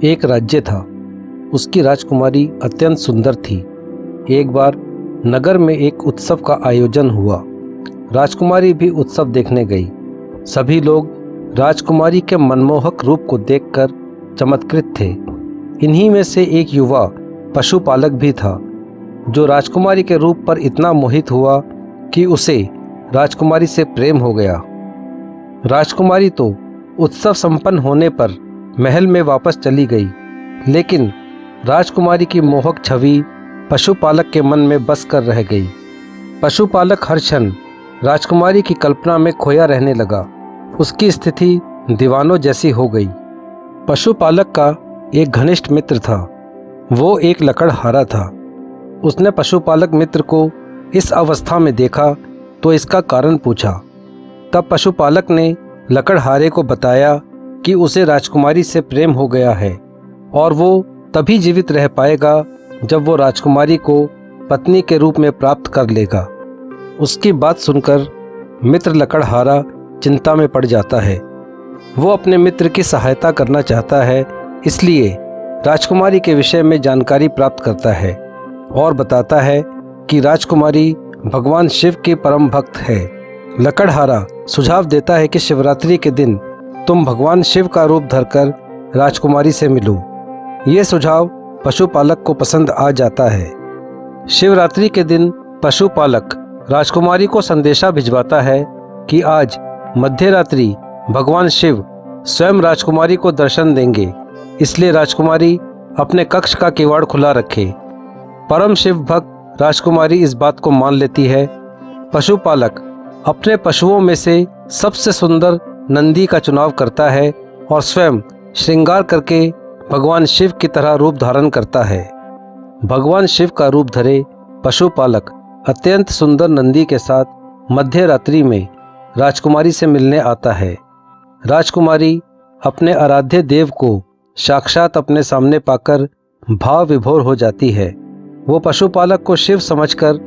एक राज्य था। उसकी राजकुमारी अत्यंत सुंदर थी। एक बार नगर में एक उत्सव का आयोजन हुआ। राजकुमारी भी उत्सव देखने गई। सभी लोग राजकुमारी के मनमोहक रूप को देखकर चमत्कृत थे। इन्हीं में से एक युवा पशुपालक भी था, जो राजकुमारी के रूप पर इतना मोहित हुआ कि उसे राजकुमारी से प्रेम हो गया। राजकुमारी तो उत्सव संपन्न होने पर महल में वापस चली गई, लेकिन राजकुमारी की मोहक छवि पशुपालक के मन में बस कर रह गई। पशुपालक हर क्षण राजकुमारी की कल्पना में खोया रहने लगा। उसकी स्थिति दीवानों जैसी हो गई। पशुपालक का एक घनिष्ठ मित्र था। वो एक लकड़हारा था। उसने पशुपालक मित्र को इस अवस्था में देखा तो इसका कारण पूछा। तब पशुपालक ने लकड़हारे को बताया कि उसे राजकुमारी से प्रेम हो गया है और वो तभी जीवित रह पाएगा जब वो राजकुमारी को पत्नी के रूप में प्राप्त कर लेगा। उसकी बात सुनकर मित्र लकड़हारा चिंता में पड़ जाता है। वो अपने मित्र की सहायता करना चाहता है, इसलिए राजकुमारी के विषय में जानकारी प्राप्त करता है और बताता है कि राजकुमारी भगवान शिव की परम भक्त है। लकड़हारा सुझाव देता है कि शिवरात्रि के दिन तुम भगवान शिव का रूप धरकर राजकुमारी से मिलो। ये सुझाव पशुपालक को पसंद आ जाता है। शिवरात्रि के दिन पशुपालक राजकुमारी को संदेशा भिजवाता है कि आज मध्य रात्रि भगवान शिव स्वयं राजकुमारी को दर्शन देंगे, इसलिए राजकुमारी अपने कक्ष का किवाड़ खुला रखे। परम शिव भक्त राजकुमारी इस बात को मान लेती है। पशुपालक अपने पशुओं में से सबसे सुंदर नंदी का चुनाव करता है और स्वयं श्रृंगार करके भगवान शिव की तरह रूप धारण करता है। भगवान शिव का रूप धरे पशुपालक अत्यंत सुंदर नंदी के साथ मध्य रात्रि में राजकुमारी से मिलने आता है। राजकुमारी अपने आराध्य देव को साक्षात अपने सामने पाकर भाव विभोर हो जाती है। वो पशुपालक को शिव समझकर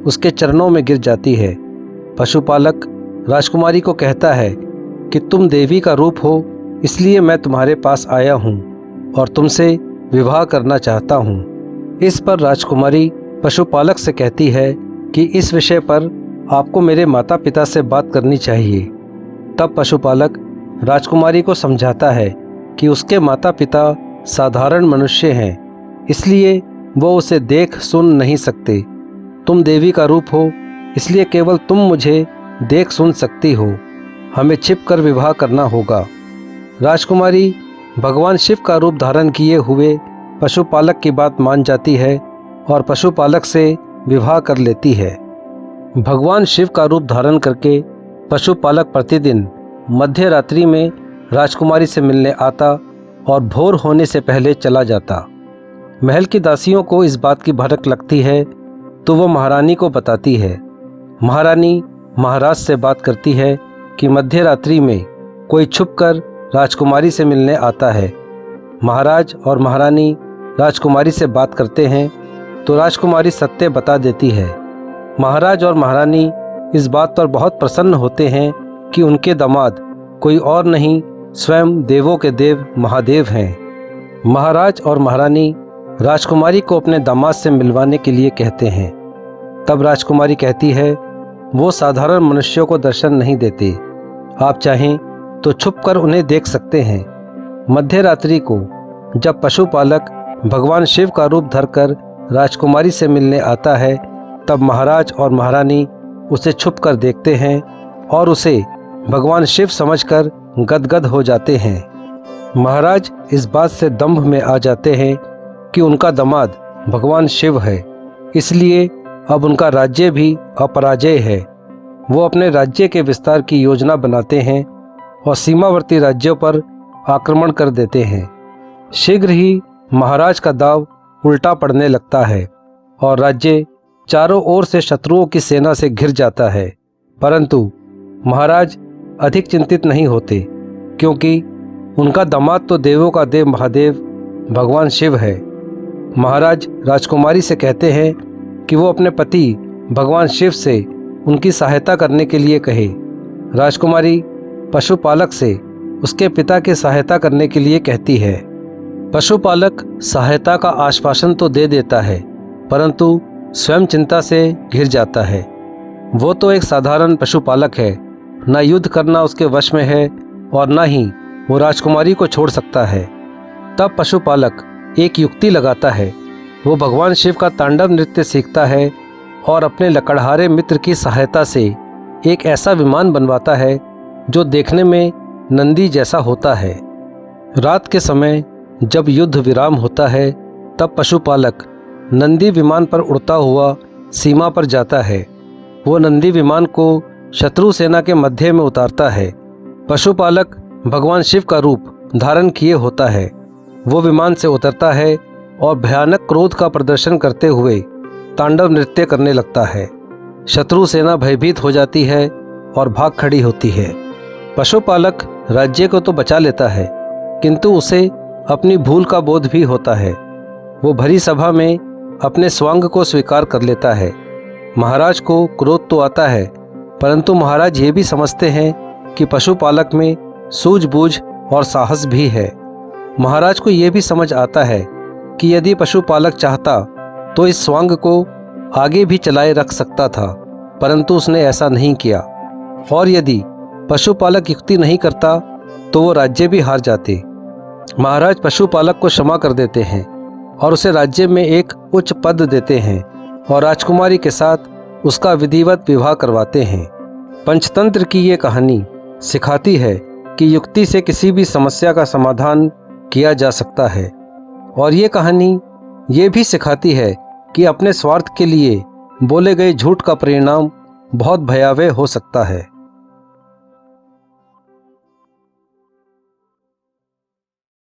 उसके चरणों में गिर जाती है। पशुपालक राजकुमारी को कहता है कि तुम देवी का रूप हो, इसलिए मैं तुम्हारे पास आया हूँ और तुमसे विवाह करना चाहता हूँ। इस पर राजकुमारी पशुपालक से कहती है कि इस विषय पर आपको मेरे माता पिता से बात करनी चाहिए। तब पशुपालक राजकुमारी को समझाता है कि उसके माता पिता साधारण मनुष्य हैं, इसलिए वो उसे देख सुन नहीं सकते। तुम देवी का रूप हो, इसलिए केवल तुम मुझे देख सुन सकती हो। हमें छिपकर विवाह करना होगा। राजकुमारी भगवान शिव का रूप धारण किए हुए पशुपालक की बात मान जाती है और पशुपालक से विवाह कर लेती है। भगवान शिव का रूप धारण करके पशुपालक प्रतिदिन मध्य रात्रि में राजकुमारी से मिलने आता और भोर होने से पहले चला जाता। महल की दासियों को इस बात की भनक लगती है तो वो महारानी को बताती है। महारानी महाराज से बात करती है कि मध्य रात्रि में कोई छुपकर राजकुमारी से मिलने आता है। महाराज और महारानी राजकुमारी से बात करते हैं तो राजकुमारी सत्य बता देती है। महाराज और महारानी इस बात पर बहुत प्रसन्न होते हैं कि उनके दामाद कोई और नहीं, स्वयं देवों के देव महादेव हैं। महाराज और महारानी राजकुमारी को अपने दामाद से मिलवाने के लिए कहते हैं। तब राजकुमारी कहती है, वो साधारण मनुष्यों को दर्शन नहीं देते, आप चाहें तो छुपकर उन्हें देख सकते हैं। मध्य रात्रि को जब पशुपालक भगवान शिव का रूप धरकर राजकुमारी से मिलने आता है, तब महाराज और महारानी उसे छुपकर देखते हैं और उसे भगवान शिव समझकर गदगद हो जाते हैं। महाराज इस बात से दंभ में आ जाते हैं कि उनका दामाद भगवान शिव है, इसलिए अब उनका राज्य भी अपराजय है। वो अपने राज्य के विस्तार की योजना बनाते हैं और सीमावर्ती राज्यों पर आक्रमण कर देते हैं। शीघ्र ही महाराज का दाव उल्टा पड़ने लगता है और राज्य चारों ओर से शत्रुओं की सेना से घिर जाता है। परंतु महाराज अधिक चिंतित नहीं होते, क्योंकि उनका दामाद तो देवों का देव महादेव भगवान शिव है। महाराज राजकुमारी से कहते हैं कि वो अपने पति भगवान शिव से उनकी सहायता करने के लिए कहे। राजकुमारी पशुपालक से उसके पिता की सहायता करने के लिए कहती है। पशुपालक सहायता का आश्वासन तो दे देता है, परंतु स्वयं चिंता से घिर जाता है। वो तो एक साधारण पशुपालक है, न युद्ध करना उसके वश में है और न ही वो राजकुमारी को छोड़ सकता है। तब पशुपालक एक युक्ति लगाता है। वो भगवान शिव का तांडव नृत्य सीखता है और अपने लकड़हारे मित्र की सहायता से एक ऐसा विमान बनवाता है जो देखने में नंदी जैसा होता है। रात के समय जब युद्ध विराम होता है, तब पशुपालक नंदी विमान पर उड़ता हुआ सीमा पर जाता है। वो नंदी विमान को शत्रु सेना के मध्य में उतारता है। पशुपालक भगवान शिव का रूप धारण किए होता है। वो विमान से उतरता है और भयानक क्रोध का प्रदर्शन करते हुए तांडव नृत्य करने लगता है। शत्रु सेना भयभीत हो जाती है और भाग खड़ी होती है। पशुपालक राज्य को तो बचा लेता है, किंतु उसे अपनी भूल का बोध भी होता है। वो भरी सभा में अपने स्वांग को स्वीकार कर लेता है। महाराज को क्रोध तो आता है, परंतु महाराज ये भी समझते हैं कि पशुपालक में सूझबूझ और साहस भी है। महाराज को ये भी समझ आता है कि यदि पशुपालक चाहता तो इस स्वांग को आगे भी चलाए रख सकता था, परंतु उसने ऐसा नहीं किया। और यदि पशुपालक युक्ति नहीं करता तो वो राज्य भी हार जाते। महाराज पशुपालक को क्षमा कर देते हैं और उसे राज्य में एक उच्च पद देते हैं और राजकुमारी के साथ उसका विधिवत विवाह करवाते हैं। पंचतंत्र की ये कहानी सिखाती है कि युक्ति से किसी भी समस्या का समाधान किया जा सकता है, और ये कहानी ये भी सिखाती है कि अपने स्वार्थ के लिए बोले गए झूठ का परिणाम बहुत भयावह हो सकता है।